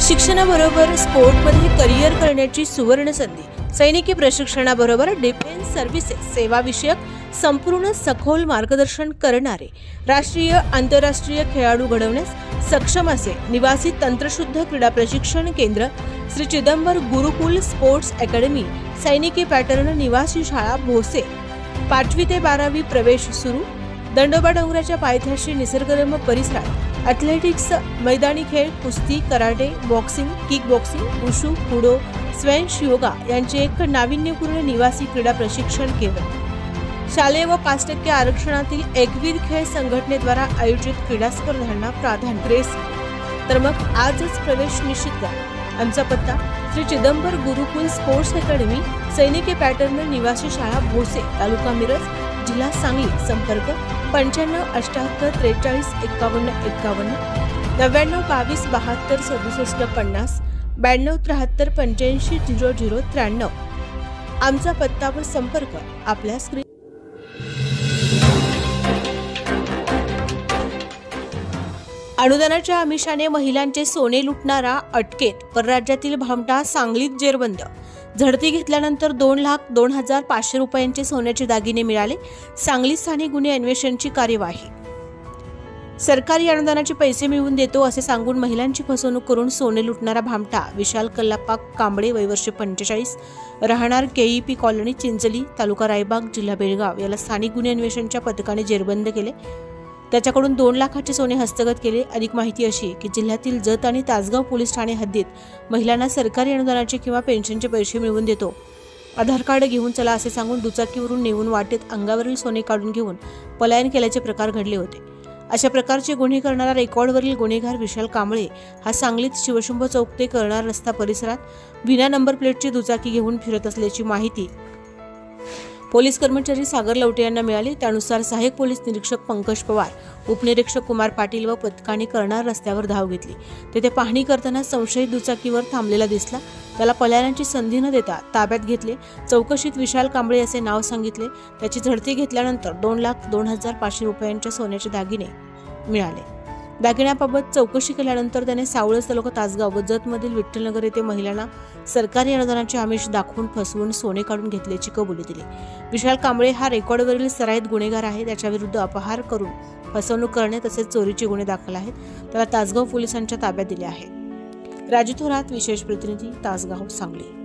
शिक्षणाबरोबर स्पोर्टमध्ये करिअर करण्याची सुवर्ण संधी। सैनिकी प्रशिक्षणाबरोबर डिफेन्स सर्व्हिसेस सेवाविषयक संपूर्ण सखोल मार्गदर्शन करणारे राष्ट्रीय आंतरराष्ट्रीय खेळाडू घडवण्यास सक्षम असे निवासी तंत्रशुद्ध क्रीडा प्रशिक्षण केंद्र श्री चिदंबर गुरुकुल स्पोर्ट्स अकॅडमी सैनिकी पॅटर्न निवासी शाळा भोसे। 5वी ते 12वी प्रवेश सुरू। दंडोबा डोंगराच्या पायथ्याशी निसर्गरम्य परिसरात ॲथलेटिक्स, मैदानी खेळ, कुस्ती, karate, boxing, kick boxing, wushu, judo, squash, yoga यांचे एक नाविन्यपूर्ण निवासी क्रीडा प्रशिक्षण केंद्र। शालेय व 5% आरक्षणातील एकविध खेळ संघटनेद्वारा आयोजित क्रीडा स्पर्धांना प्राधान्य रेस। तर मग आजच प्रवेश निश्चित करा। आमचा पत्ता श्री चिदंबर गुरुकुल स्पोर्ट्स अकॅडमी सैनिकी पॅटर्न निवासी शाळा भोसे, तालुका मिरज, जिल्हा सांगली। संपर्क 95 78 43 51 51 99 22 72 67 50 92 73 85 00 93। आमचा पत्ता व संपर्क आपल्या स्क्रीन। अनुदानाच्या आमिषाने महिलांचे सोने लुटणारा अटकेत। परराज्यातील भामटा सांगलीत जेरबंद। झडती घेतल्यानंतर 2,02,500 रुपयांचे सोन्याचे दागिने मिळाले। सांगली स्थानिक गुन्हे अन्वेषणची कार्यवाही। सरकारी अनुदानाचे पैसे मिळवून देतो असे सांगून महिलांची फसवणूक करून सोने लुटणारा भामटा विशाल कल्लाप्पा कांबळे वय वर्ष 45 राहणार केईपी कॉलनी चिंचली तालुका रायबाग जिल्हा बेळगाव याला स्थानिक गुन्हे अन्वेषणच्या पथकाने जेरबंद केले। त्याच्याकडून 2 लाखाचे सोने हस्तगत केले। अधिक माहिती अशी की जिल्ह्यातील जत आणि तासगाव पोलीस ठाणे हद्दीत महिलांना सरकारी अनुदानाचे किंवा पेन्शनचे पैसे मिळवून देतो, आधार कार्ड घेऊन चला असे सांगून दुचाकीवरून नेऊन वाटेत अंगावरील सोने काढून घेऊन पलायन केल्याचे प्रकार घडले होते। अशा प्रकारचे गुन्हे करणारा रेकॉर्डवरील गुन्हेगार विशाल कांबळे हा सांगलीत शिवशंभ चौक ते करणार रस्ता परिसरात विना नंबर प्लेटची दुचाकी घेऊन फिरत असल्याची माहिती पोलीस कर्मचारी सागर लवटे यांना मिळाली। त्यानुसार सहाय्यक पोलीस निरीक्षक पंकज पवार, उपनिरीक्षक कुमार पाटील व पथकाने करणार रस्त्यावर धाव घेतली। तेथे पाहणी करताना संशयित दुचाकीवर थांबलेला दिसला। त्याला पलायनाची संधी न देता ताब्यात घेतले। चौकशीत विशाल कांबळे असे नाव सांगितले। त्याची झडती घेतल्यानंतर 2,02,500 रुपयांचे सोन्याचे दागिने मिळाले। दागिन्याबाबत चौकशी केल्यानंतर त्याने सावळज तालुका तासगाव व जतमधील विठ्ठलनगर येथे महिलांना सरकारी अनुदानाचे आमिष दाखवून फसवून सोने काढून घेतल्याची कबुली दिली। विशाल कांबळे हा रेकॉर्डवरील सराईत गुन्हेगार आहे। त्याच्याविरुद्ध अपहार करून फसवणूक करणे तसेच चोरीचे गुन्हे दाखल आहेत। त्याला तासगाव पोलिसांच्या ताब्यात दिले आहे। राजू थोरात, विशेष प्रतिनिधी, तासगाव, सांगली।